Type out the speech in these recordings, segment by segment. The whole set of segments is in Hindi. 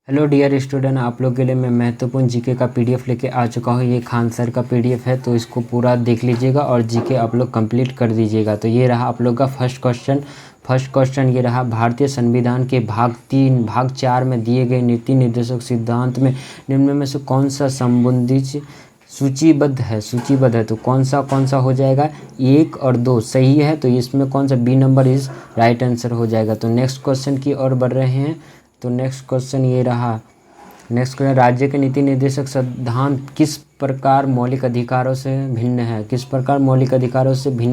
हेलो डियर स्टूडेंट, आप लोग के लिए मैं महत्वपूर्ण जीके का पीडीएफ लेके आ चुका हूँ। ये खान सर का पीडीएफ है, तो इसको पूरा देख लीजिएगा और जीके आप लोग कंप्लीट कर दीजिएगा। तो ये रहा आप लोग का फर्स्ट क्वेश्चन ये रहा। भारतीय संविधान के भाग 4 में दिए गए नीति निर्देशक सिद्धांत में निम्न में से कौन सा संबंधित सूचीबद्ध है तो कौन सा हो जाएगा। 1 और 2 सही है, तो इसमें कौन सा B number is right answer हो जाएगा। तो नेक्स्ट क्वेश्चन की ओर बढ़ रहे हैं। तो नेक्स्ट क्वेश्चन ये रहा। नेक्स्ट क्वेश्चन, राज्य के नीति निर्देशक सिद्धांत किस प्रकार मौलिक अधिकारों से भिन्न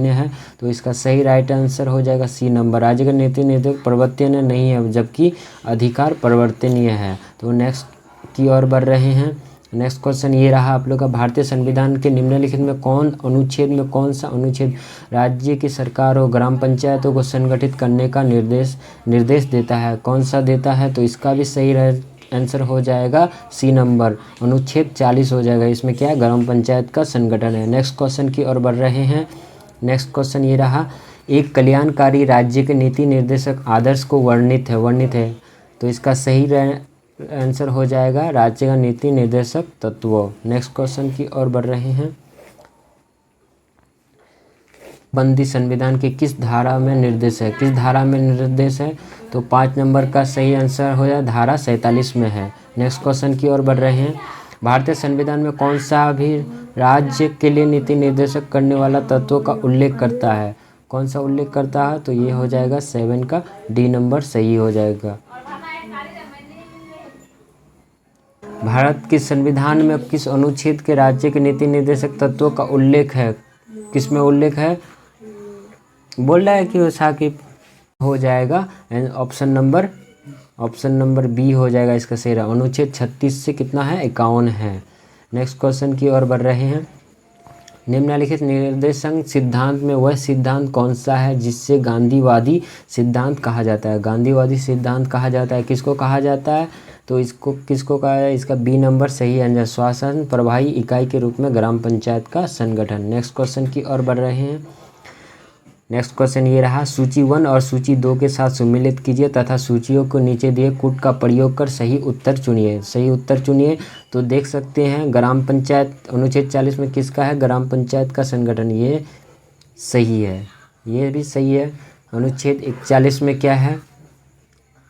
है। तो इसका सही राइट आंसर हो जाएगा सी नंबर। राज्य का नीति निर्देशक परिवर्तनीय नहीं है, जबकि अधिकार परिवर्तनीय है। तो नेक्स्ट की ओर बढ़ रहे हैं। नेक्स्ट क्वेश्चन ये रहा आप लोग का। भारतीय संविधान के निम्नलिखित में कौन सा अनुच्छेद राज्य की सरकार और ग्राम पंचायतों को संगठित करने का निर्देश देता है। कौन सा देता है, तो इसका भी सही आंसर हो जाएगा सी नंबर। अनुच्छेद 40 हो जाएगा। इसमें क्या है, ग्राम पंचायत का संगठन है। नेक्स्ट क्वेश्चन की ओर बढ़ रहे हैं। नेक्स्ट क्वेश्चन ये रहा। एक कल्याणकारी राज्य के नीति निर्देशक आदर्श को वर्णित है। तो इसका सही आंसर हो जाएगा राज्य का नीति निर्देशक तत्व। नेक्स्ट क्वेश्चन की ओर बढ़ रहे हैं। बंदी संविधान के किस धारा में निर्देश है। तो 5 नंबर का सही आंसर हो जाए, धारा 47 में है। नेक्स्ट क्वेश्चन की ओर बढ़ रहे हैं। भारतीय संविधान में कौन सा भी राज्य के लिए नीति निर्देशक करने वाला तत्वों का उल्लेख करता है। कौन सा उल्लेख करता है, तो ये हो जाएगा 7 का डी नंबर सही हो जाएगा। भारत के संविधान में किस अनुच्छेद के राज्य के नीति निर्देशक तत्वों का उल्लेख है। किसमें उल्लेख है, बोल रहा है कि साकिब हो जाएगा ऑप्शन नंबर बी हो जाएगा इसका सही रहा। अनुच्छेद 36 से कितना है, 51 है। नेक्स्ट क्वेश्चन की ओर बढ़ रहे हैं। निम्नलिखित निर्देशक सिद्धांत में वह सिद्धांत कौन सा है जिससे गांधीवादी सिद्धांत कहा जाता है। गांधीवादी सिद्धांत कहा जाता है, किसको कहा जाता है, तो इसको किसको कहा है, इसका बी नंबर सही आंसर। शासन प्रभावी इकाई के रूप में ग्राम पंचायत का संगठन। नेक्स्ट क्वेश्चन की ओर बढ़ रहे हैं। नेक्स्ट क्वेश्चन ये रहा। सूची 1 और सूची 2 के साथ सम्मिलित कीजिए तथा सूचियों को नीचे दिए कूट का प्रयोग कर सही उत्तर चुनिए। तो देख सकते हैं ग्राम पंचायत अनुच्छेद 40 में किसका है, ग्राम पंचायत का संगठन। ये सही है, ये भी सही है। अनुच्छेद 41 में क्या है,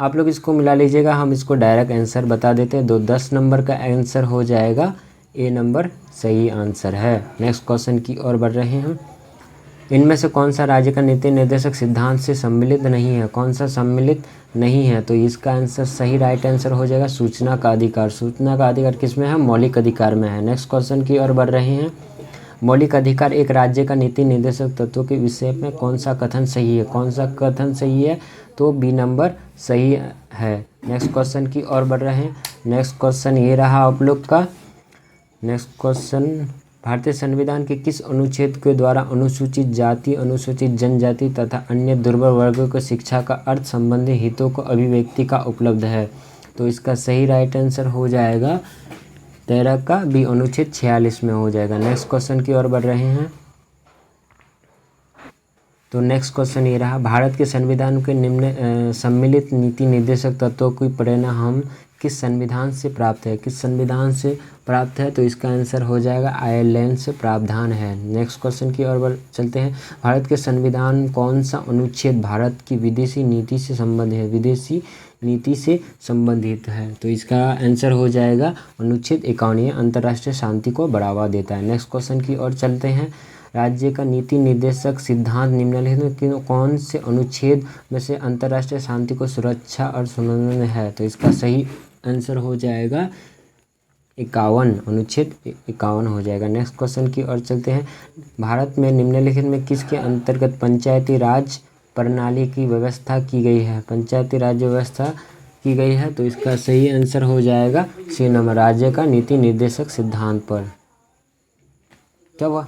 आप लोग इसको मिला लीजिएगा, हम इसको डायरेक्ट आंसर बता देते हैं। 10 नंबर का आंसर हो जाएगा ए नंबर सही आंसर है। नेक्स्ट क्वेश्चन की ओर बढ़ रहे हैं। इनमें से कौन सा राज्य का नीति निर्देशक सिद्धांत से सम्मिलित नहीं है। कौन सा सम्मिलित नहीं है, तो इसका आंसर सही राइट आंसर हो जाएगा सूचना का अधिकार किस में है, मौलिक अधिकार में है। नेक्स्ट क्वेश्चन की ओर बढ़ रहे हैं। मौलिक अधिकार एक राज्य का नीति निर्देशक तत्वों के विषय में कौन सा कथन सही है, तो बी नंबर सही है। नेक्स्ट क्वेश्चन की ओर बढ़ रहे हैं। नेक्स्ट क्वेश्चन ये रहा आप लोग का। नेक्स्ट क्वेश्चन, भारतीय संविधान के किस अनुच्छेद के द्वारा अनुसूचित जाति, अनुसूचित जनजाति तथा अन्य दुर्बल वर्गों को शिक्षा का अर्थ संबंधी हितों को अभिव्यक्ति का उपलब्ध है। तो इसका सही राइट आंसर हो जाएगा 13 का बी, अनुच्छेद 46 में हो जाएगा। नेक्स्ट क्वेश्चन की ओर बढ़ रहे हैं। तो नेक्स्ट क्वेश्चन ये रहा। भारत के संविधान के निम्न सम्मिलित नीति निर्देशक तत्वों की प्रेरणा हम किस संविधान से प्राप्त है, तो इसका आंसर हो जाएगा आयरलैंड से प्रावधान है। नेक्स्ट क्वेश्चन की ओर चलते हैं। भारत के संविधान कौन सा अनुच्छेद भारत की विदेशी नीति से संबंधित है, तो इसका आंसर हो जाएगा अनुच्छेद 51, अंतर्राष्ट्रीय शांति को बढ़ावा देता है। नेक्स्ट क्वेश्चन की ओर चलते हैं। राज्य का नीति निर्देशक सिद्धांत निम्नलिखित में कौन से अनुच्छेद में से अंतर्राष्ट्रीय शांति को सुरक्षा और सुनिश्चित है, तो इसका सही आंसर हो जाएगा 51, अनुच्छेद 51 हो जाएगा। नेक्स्ट क्वेश्चन की ओर चलते हैं। भारत में निम्नलिखित में किसके अंतर्गत पंचायती राज प्रणाली की व्यवस्था की गई है। पंचायती राज व्यवस्था की गई है, तो इसका सही आंसर हो जाएगा सी नंबर, राज्य का नीति निर्देशक सिद्धांत पर। क्या हुआ,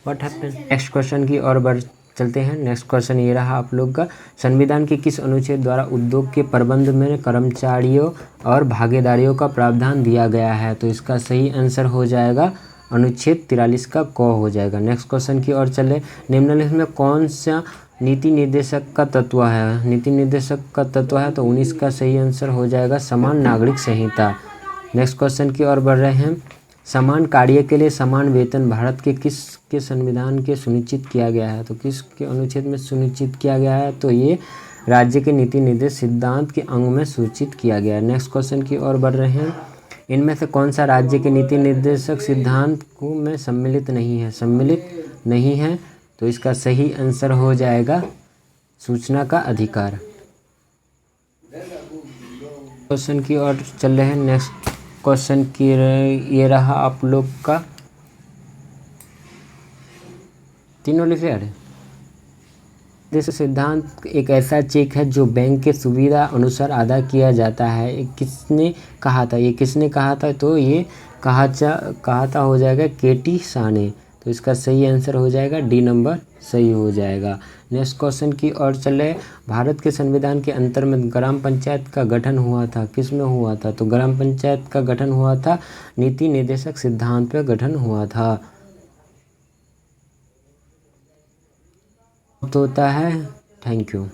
व्हाट हैपेंड। नेक्स्ट क्वेश्चन की ओर बढ़ चलते हैं। नेक्स्ट क्वेश्चन ये रहा आप लोग का। संविधान के किस अनुच्छेद द्वारा उद्योग के प्रबंध में कर्मचारियों और भागीदारियों का प्रावधान दिया गया है, तो इसका सही आंसर हो जाएगा अनुच्छेद 43 का क हो जाएगा। नेक्स्ट क्वेश्चन की ओर चले। निम्नलिखित में कौन सा नीति निर्देशक का तत्व है? नीति निर्देशक का तत्व है तो 19 का सही आंसर हो जाएगा समान नागरिक संहिता। नेक्स्ट क्वेश्चन की ओर बढ़ रहे हैं। समान कार्य के लिए समान वेतन भारत के किसके संविधान के सुनिश्चित किया गया है? तो किसके अनुच्छेद में सुनिश्चित किया गया है? तो ये राज्य के नीति निर्देश सिद्धांत के अंग में सूचित किया गया है। नेक्स्ट क्वेश्चन की ओर बढ़ रहे हैं। इनमें से कौन सा राज्य के नीति निर्देशक सिद्धांत को में सम्मिलित नहीं है? सम्मिलित नहीं है तो इसका सही आंसर हो जाएगा सूचना का अधिकार। क्वेश्चन की ओर चल रहे हैं। नेक्स्ट क्वेश्चन की ये रहा आप लोग का, तीनों लिख रहे हैं। जैसे सिद्धांत एक ऐसा चेक है जो बैंक के सुविधा अनुसार अदा किया जाता है। ये किसने कहा था? ये किसने कहा था? तो ये कहा था हो जाएगा केटी शाह ने। तो इसका सही आंसर हो जाएगा डी नंबर सही हो जाएगा। नेक्स्ट क्वेश्चन की ओर चले। भारत के संविधान के अंतर्गत ग्राम पंचायत का गठन हुआ था, किस में हुआ था? तो ग्राम पंचायत का गठन हुआ था नीति निर्देशक सिद्धांत पर गठन हुआ था। तो होता है। Thank you.